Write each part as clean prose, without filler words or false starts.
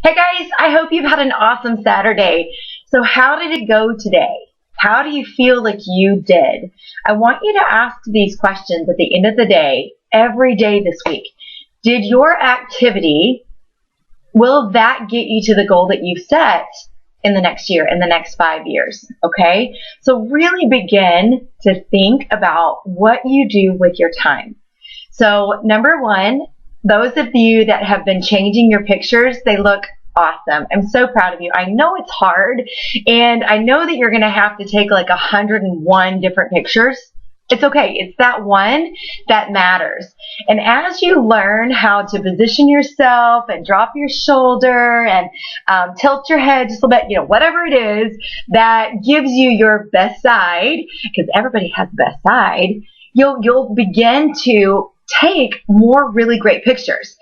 Hey guys, I hope you've had an awesome Saturday. So how did it go today? How do you feel like you did? I want you to ask these questions at the end of the day, every day this week. Did your activity, will that get you to the goal that you've set in the next year, in the next 5 years? Okay? So really begin to think about what you do with your time. So number one, those of you that have been changing your pictures, they look awesome. I'm so proud of you. I know it's hard, and I know that you're going to have to take like 101 different pictures. It's okay. It's that one that matters. And as you learn how to position yourself and drop your shoulder and tilt your head just a little bit, whatever it is that gives you your best side, because everybody has the best side, you'll begin to take more really great pictures.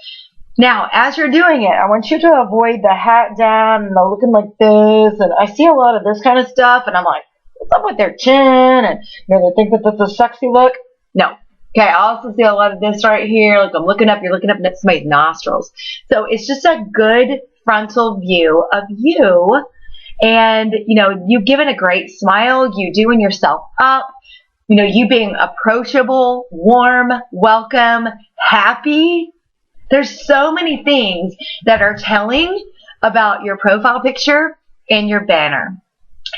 Now, as you're doing it, I want you to avoid the hat down and the looking like this. And I see a lot of this kind of stuff, and I'm like, what's up with their chin? And they think that that's a sexy look. No. Okay, I also see a lot of this right here. Like you're looking up at somebody's nostrils. So it's just a good frontal view of you. And, you giving a great smile, you doing yourself up. You being approachable, warm, welcome, happy. There's so many things that are telling about your profile picture and your banner.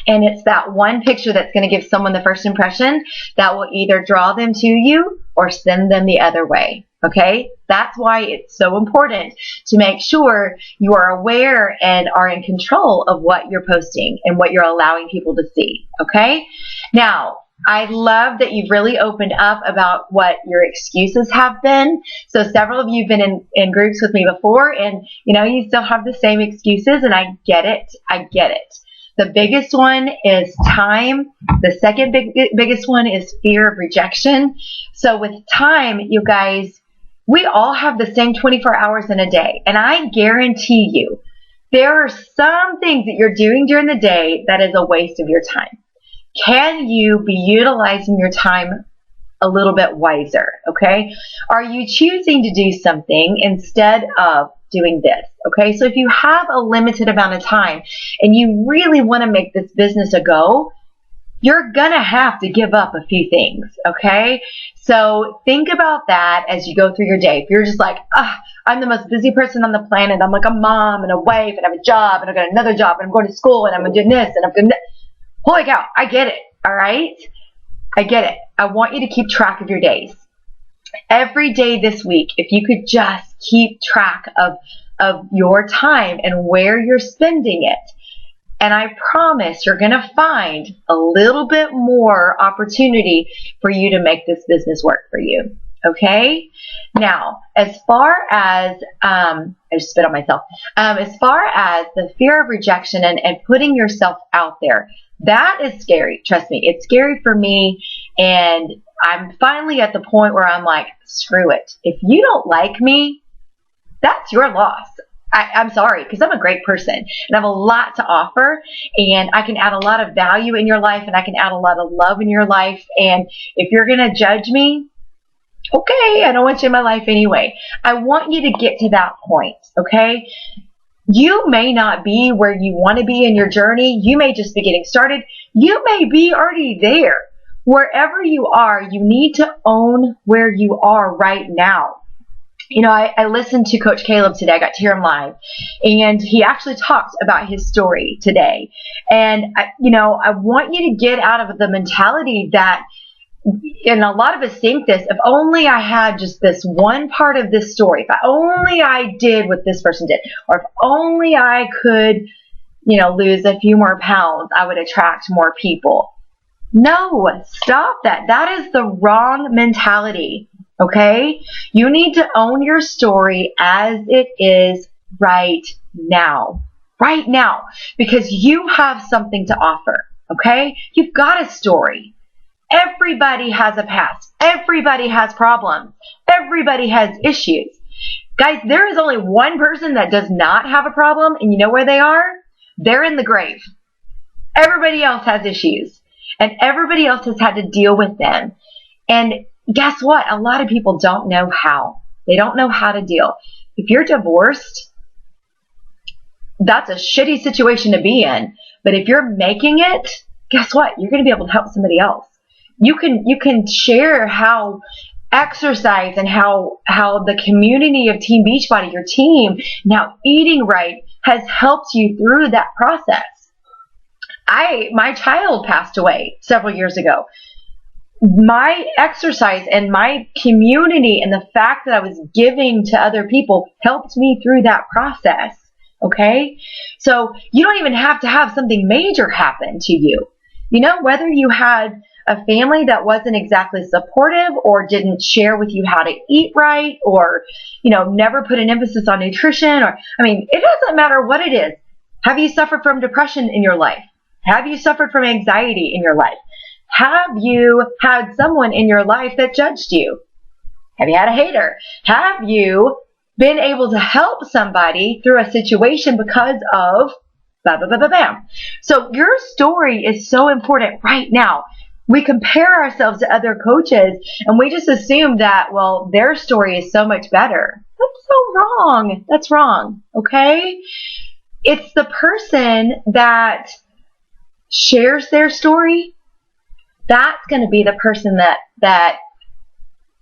And it's that one picture that's going to give someone the first impression that will either draw them to you or send them the other way. Okay? That's why it's so important to make sure you are aware and are in control of what you're posting and what you're allowing people to see. Okay? Now, I love that you've really opened up about what your excuses have been. So several of you have been in groups with me before, and you still have the same excuses, and I get it. The biggest one is time. The second biggest one is fear of rejection. So with time, you guys, we all have the same 24 hours in a day, and I guarantee you there are some things that you're doing during the day that is a waste of your time. Can you be utilizing your time a little bit wiser? Okay? Are you choosing to do something instead of doing this? Okay? So if you have a limited amount of time and you really want to make this business a go, you're going to have to give up a few things. Okay? So think about that as you go through your day. If you're just like, I'm the most busy person on the planet. I'm like a mom and a wife and I have a job and I've got another job and I'm going to school and I'm doing this and I'm doing that. Holy cow, I get it, all right? I get it. I want you to keep track of your days. Every day this week, if you could just keep track of your time and where you're spending it, and I promise you're going to find a little bit more opportunity for you to make this business work for you, okay? Now, as far as, I just spit on myself, as far as the fear of rejection and putting yourself out there, that is scary. Trust me, it's scary for me, and I'm finally at the point where I'm like, screw it. If you don't like me, that's your loss. I'm sorry, because I'm a great person, and I have a lot to offer, and I can add a lot of value in your life, and I can add a lot of love in your life, and if you're going to judge me, okay, I don't want you in my life anyway. I want you to get to that point, okay? You may not be where you want to be in your journey. You may just be getting started. You may be already there. Wherever you are, you need to own where you are right now. I listened to Coach Caleb today. I got to hear him live. And he actually talked about his story today. And, I want you to get out of the mentality that, and a lot of us think this, if only I had just this one part of this story, if only I did what this person did, or if only I could, lose a few more pounds, I would attract more people. No, stop that. That is the wrong mentality, okay? You need to own your story as it is right now, because you have something to offer, okay? You've got a story. Everybody has a past. Everybody has problems. Everybody has issues. Guys, there is only one person that does not have a problem, and you know where they are? They're in the grave. Everybody else has issues, and everybody else has had to deal with them. And guess what? A lot of people don't know how. They don't know how to deal. If you're divorced, that's a shitty situation to be in. But if you're making it, guess what? You're going to be able to help somebody else. You can share how exercise and how the community of Team Beachbody, your team, now eating right, has helped you through that process. My child passed away several years ago. My exercise and my community and the fact that I was giving to other people helped me through that process. Okay? So you don't even have to have something major happen to you. You know, whether you had a family that wasn't exactly supportive or didn't share with you how to eat right, or, you know, never put an emphasis on nutrition, or, I mean, it doesn't matter what it is. Have you suffered from depression in your life? Have you suffered from anxiety in your life? Have you had someone in your life that judged you? Have you had a hater? Have you been able to help somebody through a situation because of blah, blah, blah, blah, blah. So your story is so important right now. We compare ourselves to other coaches and we just assume that, well, their story is so much better. That's so wrong. That's wrong. Okay? It's the person that shares their story. That's going to be the person that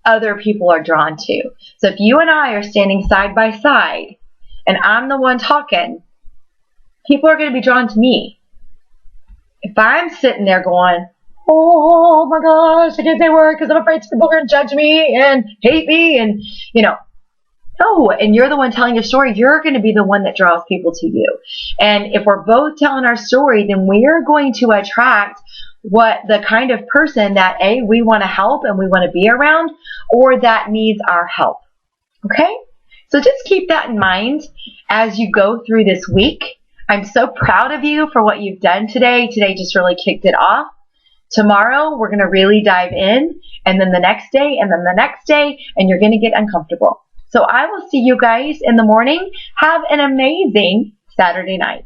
other people are drawn to. So if you and I are standing side by side and I'm the one talking, people are going to be drawn to me. If I'm sitting there going, oh my gosh, I didn't say a word because I'm afraid people are going to judge me and hate me, and, you know, no, and you're the one telling your story, you're going to be the one that draws people to you. And if we're both telling our story, then we're going to attract what the kind of person that A, we want to help and we want to be around, or that needs our help. Okay? So just keep that in mind as you go through this week. I'm so proud of you for what you've done today. Today just really kicked it off. Tomorrow, we're going to really dive in, and then the next day, and then the next day, and you're going to get uncomfortable. So I will see you guys in the morning. Have an amazing Saturday night.